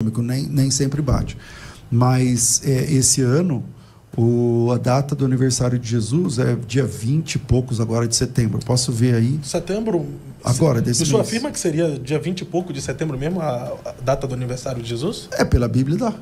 nem sempre bate. Mas esse ano, a data do aniversário de Jesus é dia 20 e poucos agora de setembro. Posso ver aí? Setembro? Agora, desse mês. O senhor afirma que seria dia 20 e pouco de setembro mesmo a data do aniversário de Jesus? Pela Bíblia dá.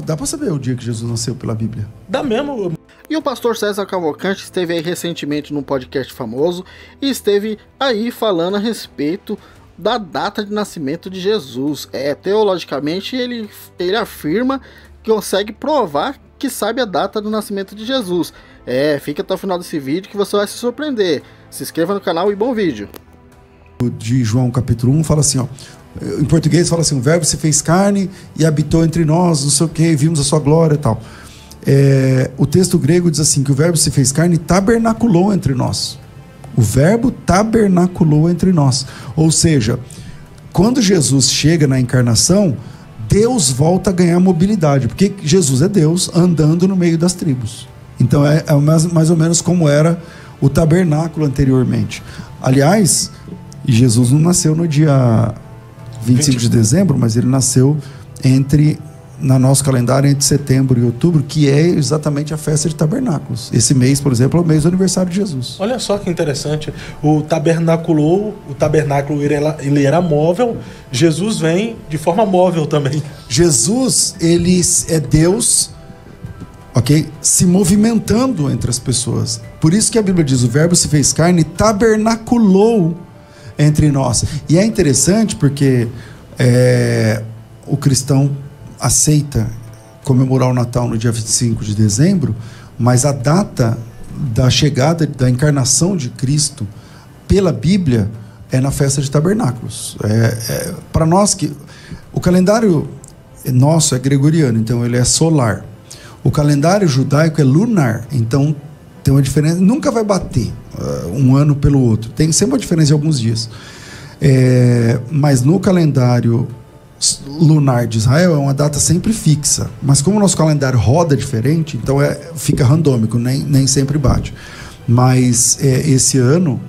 Dá pra saber o dia que Jesus nasceu pela Bíblia. Dá mesmo. E o pastor César Cavalcante esteve aí recentemente num podcast famoso e esteve aí falando a respeito da data de nascimento de Jesus. Teologicamente ele afirma que consegue provar que sabe a data do nascimento de Jesus. Fica até o final desse vídeo que você vai se surpreender. Se inscreva no canal e bom vídeo. De João capítulo 1 fala assim, ó, em português fala assim, o verbo se fez carne e habitou entre nós, não sei o que, vimos a sua glória e tal. O texto grego diz assim, que o verbo se fez carne e tabernaculou entre nós. O verbo tabernaculou entre nós. Ou seja, quando Jesus chega na encarnação, Deus volta a ganhar mobilidade, porque Jesus é Deus andando no meio das tribos. Então é mais ou menos como era o tabernáculo anteriormente. Aliás, Jesus não nasceu no dia 25 de dezembro, mas ele nasceu na nosso calendário entre setembro e outubro, que é exatamente a festa de tabernáculos. Esse mês, por exemplo, é o mês do aniversário de Jesus. Olha só que interessante. O tabernáculo ele era móvel, Jesus vem de forma móvel também. Jesus, ele é Deus, ok? Se movimentando entre as pessoas. Por isso que a Bíblia diz, o verbo se fez carne e tabernaculou entre nós. E é interessante porque o cristão aceita comemorar o Natal no dia 25 de dezembro, mas a data da chegada, da encarnação de Cristo pela Bíblia é na festa de tabernáculos. Para nós, o calendário nosso é gregoriano, então ele é solar. O calendário judaico é lunar, então tem uma diferença, nunca vai bater um ano pelo outro, tem sempre uma diferença de alguns dias. Mas no calendário lunar de Israel é uma data sempre fixa, mas como o nosso calendário roda diferente, então fica randômico, nem sempre bate. Mas esse ano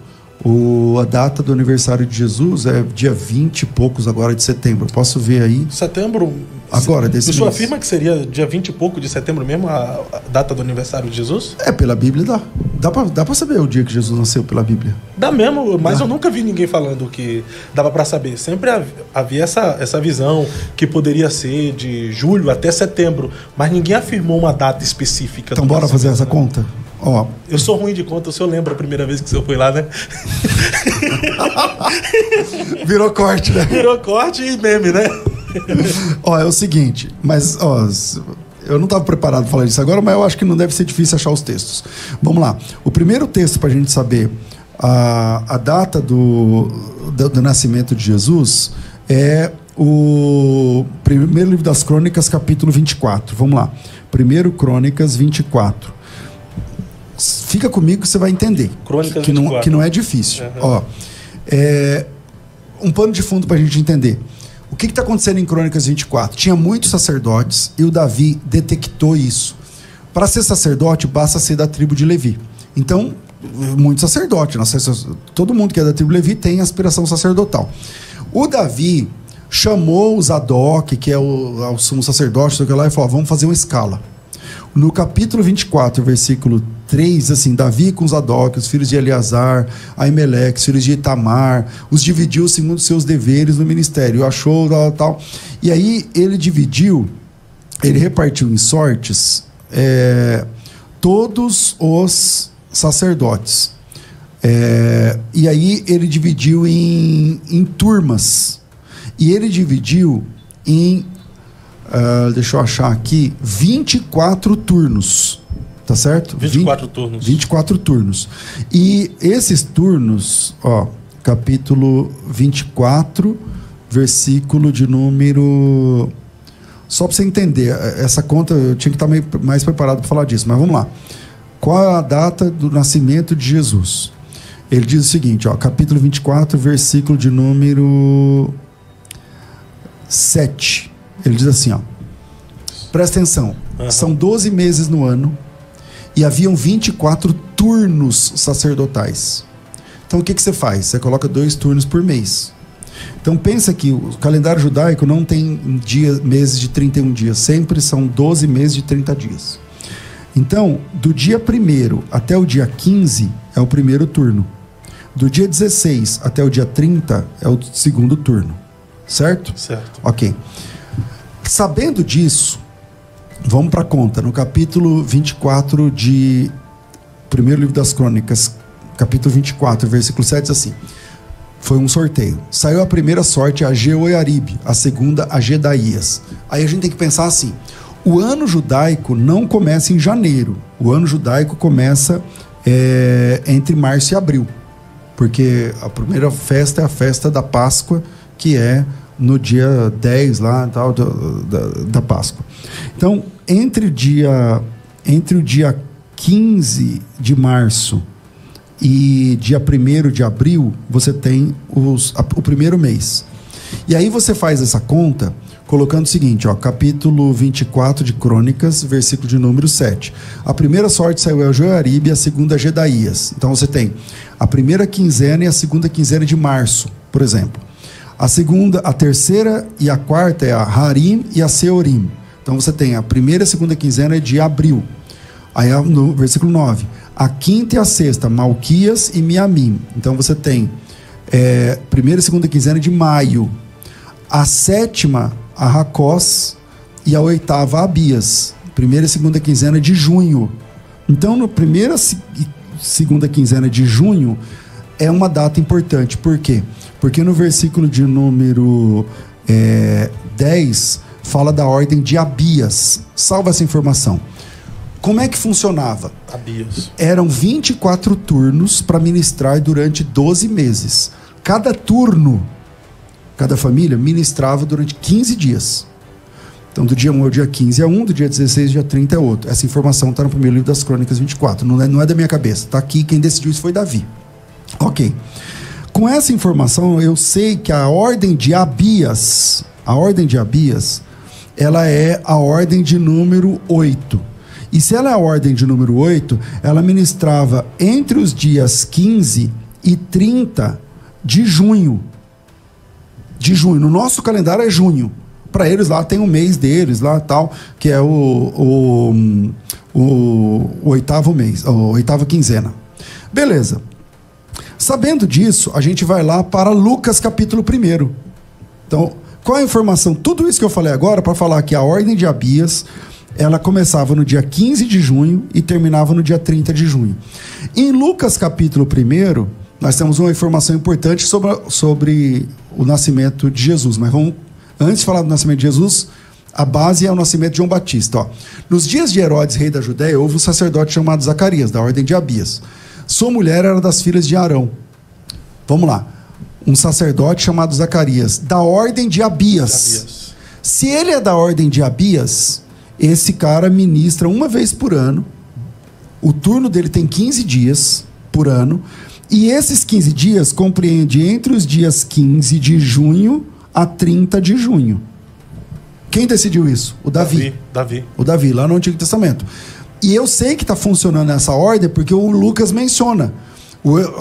a data do aniversário de Jesus é dia 20 e poucos agora de setembro. Posso ver aí? Setembro? Agora, desse mês. O senhor afirma que seria dia 20 e pouco de setembro mesmo a data do aniversário de Jesus? Pela Bíblia dá. Dá pra saber o dia que Jesus nasceu pela Bíblia. Dá mesmo, mas eu nunca vi ninguém falando que dava pra saber. Sempre havia essa visão que poderia ser de julho até setembro, mas ninguém afirmou uma data específica. Então bora fazer essa conta? Eu sou ruim de conta, o senhor lembra a primeira vez que o senhor foi lá, né? Virou corte, né? Virou corte e meme, né? É o seguinte, mas eu não estava preparado para falar disso agora, mas eu acho que não deve ser difícil achar os textos. Vamos lá. O primeiro texto para a gente saber a data do nascimento de Jesus é o primeiro livro das Crônicas, capítulo 24. Vamos lá. 1 Crônicas 24. Fica comigo que você vai entender. Crônicas que 24. Que não é difícil. Uhum. Um pano de fundo para a gente entender. O que está acontecendo em Crônicas 24? Tinha muitos sacerdotes e o Davi detectou isso. Para ser sacerdote, basta ser da tribo de Levi. Então, muito sacerdote. Todo mundo que é da tribo de Levi tem aspiração sacerdotal. O Davi chamou o Zadok, que é o sumo sacerdote, e falou, vamos fazer uma escala. No capítulo 24, versículo 3, assim, Davi com Zadok, os filhos de Eleazar, Aimeleque, os filhos de Itamar, os dividiu segundo seus deveres no ministério, achou tal. E aí ele repartiu em sortes todos os sacerdotes. E aí ele dividiu em turmas. E ele dividiu em deixa eu achar aqui, 24 turnos, tá certo? 24 turnos. 24 turnos. E esses turnos, capítulo 24, versículo de número... Só para você entender, essa conta eu tinha que estar mais preparado para falar disso, mas vamos lá. Qual é a data do nascimento de Jesus? Ele diz o seguinte, capítulo 24, versículo de número 7. Ele diz assim, presta atenção, são 12 meses no ano e haviam 24 turnos sacerdotais. Então o que você faz? Você coloca 2 turnos por mês. Então pensa que o calendário judaico não tem meses de 31 dias, sempre são 12 meses de 30 dias. Então, do dia 1º até o dia 15 é o primeiro turno. Do dia 16 até o dia 30 é o segundo turno. Certo? Certo. Ok. Sabendo disso, vamos para a conta. No capítulo 24 de primeiro livro das Crônicas, capítulo 24, versículo 7, diz assim: foi um sorteio. Saiu a primeira sorte a Jeoiaribe, a segunda a Gedaías. Aí a gente tem que pensar assim: o ano judaico não começa em janeiro. O ano judaico começa entre março e abril. Porque a primeira festa é a festa da Páscoa, que é no dia 10 lá, tal, da Páscoa. Então, entre o dia 15 de março e dia 1º de abril, você tem o primeiro mês. E aí você faz essa conta colocando o seguinte, ó, capítulo 24 de Crônicas, versículo de número 7. A primeira sorte saiu a Jeoiaribe e a segunda a Gedaías. Então você tem a primeira quinzena e a segunda quinzena de março, por exemplo. A terceira e a quarta é a Harim e a Seorim. Então você tem a primeira e a segunda quinzena de abril. Aí no versículo 9. A quinta e a sexta, Malquias e Miamim. Então você tem primeira e segunda quinzena de maio. A sétima, a Racós, e a oitava, a Abias. Primeira e segunda quinzena de junho. Então, na primeira e segunda quinzena de junho é uma data importante. Por quê? Porque no versículo de número 10 fala da ordem de Abias. Salva essa informação. Como é que funcionava? Abias. Eram 24 turnos para ministrar durante 12 meses. Cada turno, cada família ministrava durante 15 dias. Então, do dia 1 ao dia 15 é um, do dia 16 ao dia 30 é outro. Essa informação está no primeiro livro das Crônicas 24. Não é da minha cabeça. Está aqui, quem decidiu isso foi Davi. Ok. Com essa informação, eu sei que a ordem de Abias, ela é a ordem de número 8. E se ela é a ordem de número 8, ela ministrava entre os dias 15 e 30 de junho. No nosso calendário é junho. Para eles lá tem um mês deles lá tal, que é o oitavo mês, a oitava quinzena. Beleza. Sabendo disso, a gente vai lá para Lucas capítulo 1. Então, qual a informação? Tudo isso que eu falei agora para falar que a ordem de Abias, ela começava no dia 15 de junho e terminava no dia 30 de junho. Em Lucas capítulo 1, nós temos uma informação importante sobre o nascimento de Jesus. Mas vamos, antes de falar do nascimento de Jesus, a base é o nascimento de João Batista. Ó. Nos dias de Herodes, rei da Judéia, houve um sacerdote chamado Zacarias, da ordem de Abias. Sua mulher era das filhas de Arão. Vamos lá. Um sacerdote chamado Zacarias, da ordem de Abias. Se ele é da ordem de Abias, esse cara ministra uma vez por ano. O turno dele tem 15 dias por ano. E esses 15 dias compreende entre os dias 15 de junho a 30 de junho. Quem decidiu isso? O Davi. O Davi, lá no Antigo Testamento. E eu sei que está funcionando essa ordem porque o Lucas menciona.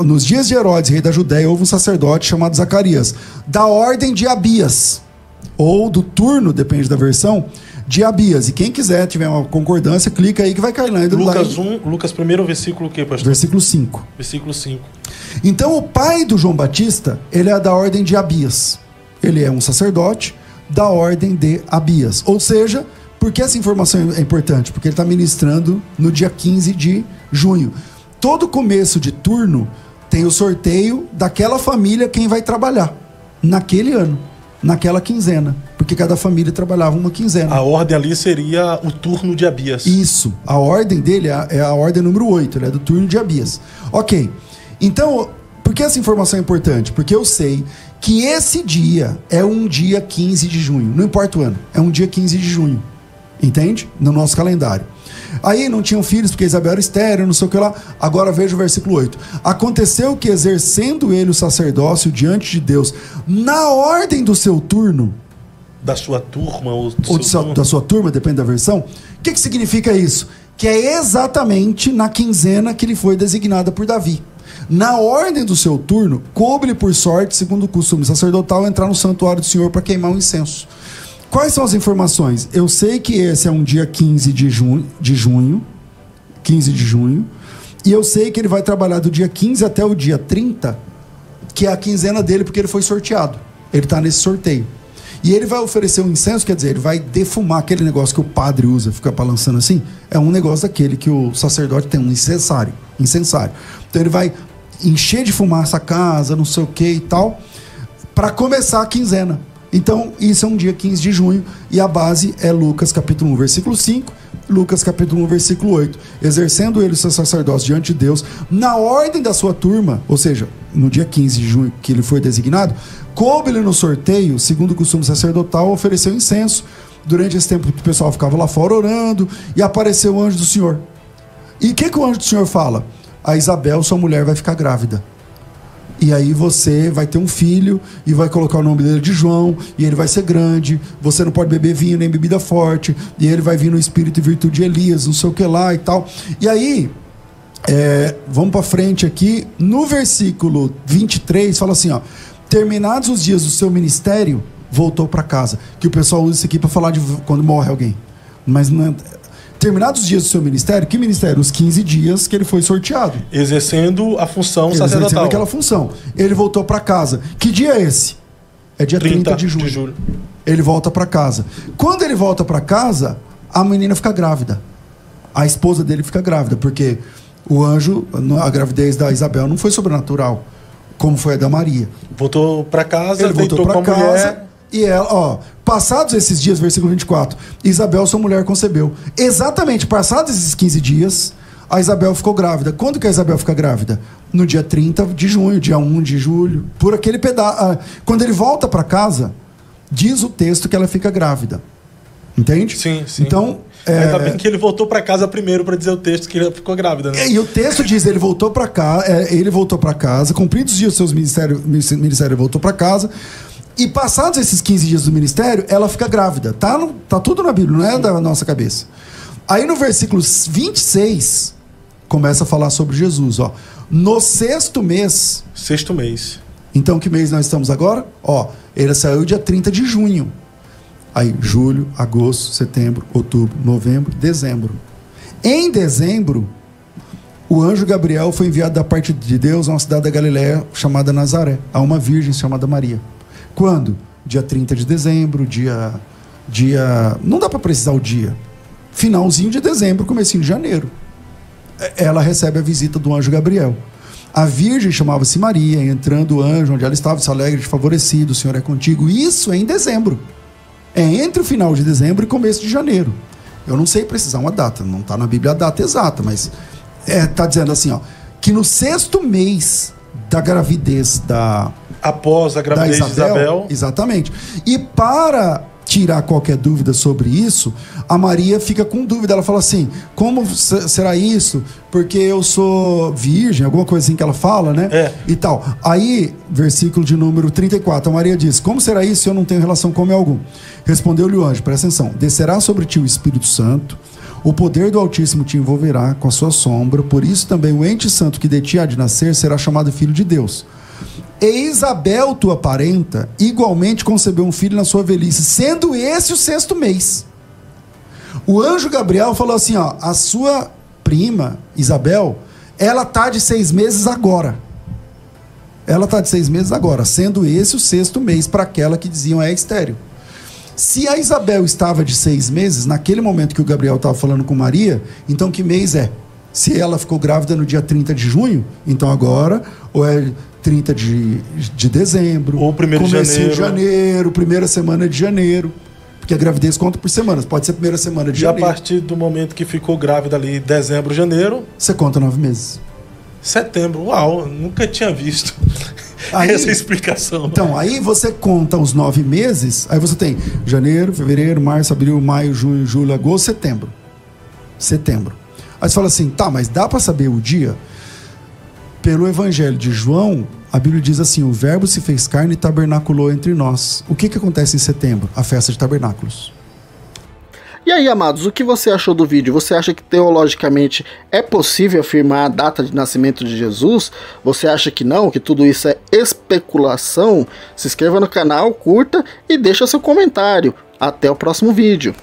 Nos dias de Herodes, rei da Judéia, houve um sacerdote chamado Zacarias, da ordem de Abias. Ou do turno, depende da versão, de Abias. E quem quiser, tiver uma concordância, clica aí que vai cair lá. Lucas 1, versículo o quê, pastor? Versículo 5. Versículo 5. Então, o pai do João Batista, ele é da ordem de Abias. Ele é um sacerdote da ordem de Abias. Ou seja, por que essa informação é importante? Porque ele está ministrando no dia 15 de junho. Todo começo de turno tem o sorteio daquela família quem vai trabalhar naquele ano, naquela quinzena. Porque cada família trabalhava uma quinzena. A ordem ali seria o turno de Abias. Isso. A ordem dele é a ordem número 8. Ele é do turno de Abias. Ok. Então, por que essa informação é importante? Porque eu sei que esse dia é um dia 15 de junho. Não importa o ano. É um dia 15 de junho. Entende? No nosso calendário. Aí não tinham filhos porque Isabel era estéril, não sei o que lá. Agora veja o versículo 8. Aconteceu que, exercendo ele o sacerdócio diante de Deus, na ordem do seu turno, da sua turma ou da sua turma, depende da versão. O que significa isso? Que é exatamente na quinzena que ele foi designada por Davi. Na ordem do seu turno, coube-lhe por sorte, segundo o costume sacerdotal, entrar no santuário do Senhor para queimar um incenso. Quais são as informações? Eu sei que esse é um dia 15 de junho, 15 de junho, e eu sei que ele vai trabalhar do dia 15 até o dia 30, que é a quinzena dele, porque ele foi sorteado. Ele está nesse sorteio. E ele vai oferecer um incenso, quer dizer, ele vai defumar aquele negócio que o padre usa, fica balançando assim. É um negócio daquele que o sacerdote tem, um incensário. Então ele vai encher de fumaça a casa, não sei o que e tal, para começar a quinzena. Então, isso é um dia 15 de junho, e a base é Lucas capítulo 1, versículo 5, Lucas capítulo 1, versículo 8. Exercendo ele o seu sacerdócio diante de Deus, na ordem da sua turma, ou seja, no dia 15 de junho que ele foi designado, coube-lhe no sorteio, segundo o costume sacerdotal, ofereceu incenso. Durante esse tempo o pessoal ficava lá fora orando, e apareceu o anjo do Senhor. E o que o anjo do Senhor fala? A Isabel, sua mulher, vai ficar grávida. E aí você vai ter um filho e vai colocar o nome dele de João, e ele vai ser grande, você não pode beber vinho nem bebida forte, e ele vai vir no espírito e virtude de Elias, não sei o que lá e tal. E aí, vamos para frente aqui, no versículo 23, fala assim, ó: terminados os dias do seu ministério, voltou para casa. Que o pessoal usa isso aqui para falar de quando morre alguém. Mas não é... Terminados os dias do seu ministério, que ministério? Os 15 dias que ele foi sorteado. Exercendo a função sacerdotal. Exercendo aquela função. Ele voltou para casa. Que dia é esse? É dia 30 de julho. Ele volta para casa. Quando ele volta para casa, a menina fica grávida. A esposa dele fica grávida, porque o anjo, a gravidez da Isabel não foi sobrenatural, como foi a da Maria. Voltou para casa, ele voltou para casa. Mulher. E ela, passados esses dias, versículo 24, Isabel, sua mulher, concebeu. Exatamente, passados esses 15 dias, a Isabel ficou grávida. Quando que a Isabel fica grávida? No dia 30 de junho, dia 1 de julho. Por aquele pedaço. Quando ele volta para casa, diz o texto que ela fica grávida. Entende? Sim, sim. Então... Ainda bem que ele voltou para casa primeiro para dizer o texto que ele ficou grávida, né? E o texto diz, ele voltou para casa, cumpridos os dias dos seus ministérios, ele voltou para casa. E passados esses 15 dias do ministério, ela fica grávida. Tá tudo na Bíblia, não é da nossa cabeça. Aí no versículo 26, começa a falar sobre Jesus, ó. No sexto mês... Sexto mês. Então, que mês nós estamos agora? Ó, ele saiu dia 30 de junho. Aí, julho, agosto, setembro, outubro, novembro, dezembro. Em dezembro, o anjo Gabriel foi enviado da parte de Deus a uma cidade da Galiléia chamada Nazaré, a uma virgem chamada Maria. Quando? Dia 30 de dezembro, dia... Não dá para precisar o dia. Finalzinho de dezembro, comecinho de janeiro. Ela recebe a visita do anjo Gabriel. A virgem chamava-se Maria, entrando o anjo onde ela estava, se alegre de favorecido, o Senhor é contigo. Isso é em dezembro. É entre o final de dezembro e começo de janeiro. Eu não sei precisar uma data, não está na Bíblia a data exata, mas está dizendo assim, ó, que no sexto mês da gravidez após a gravidez de Isabel. Exatamente. E para tirar qualquer dúvida sobre isso, a Maria fica com dúvida. Ela fala assim, como será isso? Porque eu sou virgem, alguma coisa assim que ela fala, né? E tal. Aí, versículo de número 34, a Maria diz, como será isso se eu não tenho relação com homem algum? Respondeu-lhe o anjo, presta atenção, descerá sobre ti o Espírito Santo, o poder do Altíssimo te envolverá com a sua sombra, por isso também o ente santo que de ti há de nascer será chamado filho de Deus. E Isabel, tua parenta, igualmente concebeu um filho na sua velhice, sendo esse o sexto mês. O anjo Gabriel falou assim, ó, a sua prima, Isabel, ela tá de 6 meses agora. Ela tá de 6 meses agora, sendo esse o sexto mês para aquela que diziam é estéril. Se a Isabel estava de 6 meses, naquele momento que o Gabriel estava falando com Maria, então que mês é? Se ela ficou grávida no dia 30 de junho, então agora, ou é 30 de dezembro, ou 1º de janeiro, primeira semana de janeiro, porque a gravidez conta por semanas, pode ser primeira semana de janeiro. E a partir do momento que ficou grávida ali, dezembro, janeiro... Você conta 9 meses. Setembro, uau, nunca tinha visto essa explicação. Então, aí você conta os 9 meses, aí você tem janeiro, fevereiro, março, abril, maio, junho, julho, agosto, setembro. Aí você fala assim, tá, mas dá para saber o dia? Pelo Evangelho de João, a Bíblia diz assim, o verbo se fez carne e tabernaculou entre nós. O que acontece em setembro? A festa de tabernáculos. E aí, amados, o que você achou do vídeo? Você acha que teologicamente é possível afirmar a data de nascimento de Jesus? Você acha que não, que tudo isso é especulação? Se inscreva no canal, curta e deixa seu comentário. Até o próximo vídeo.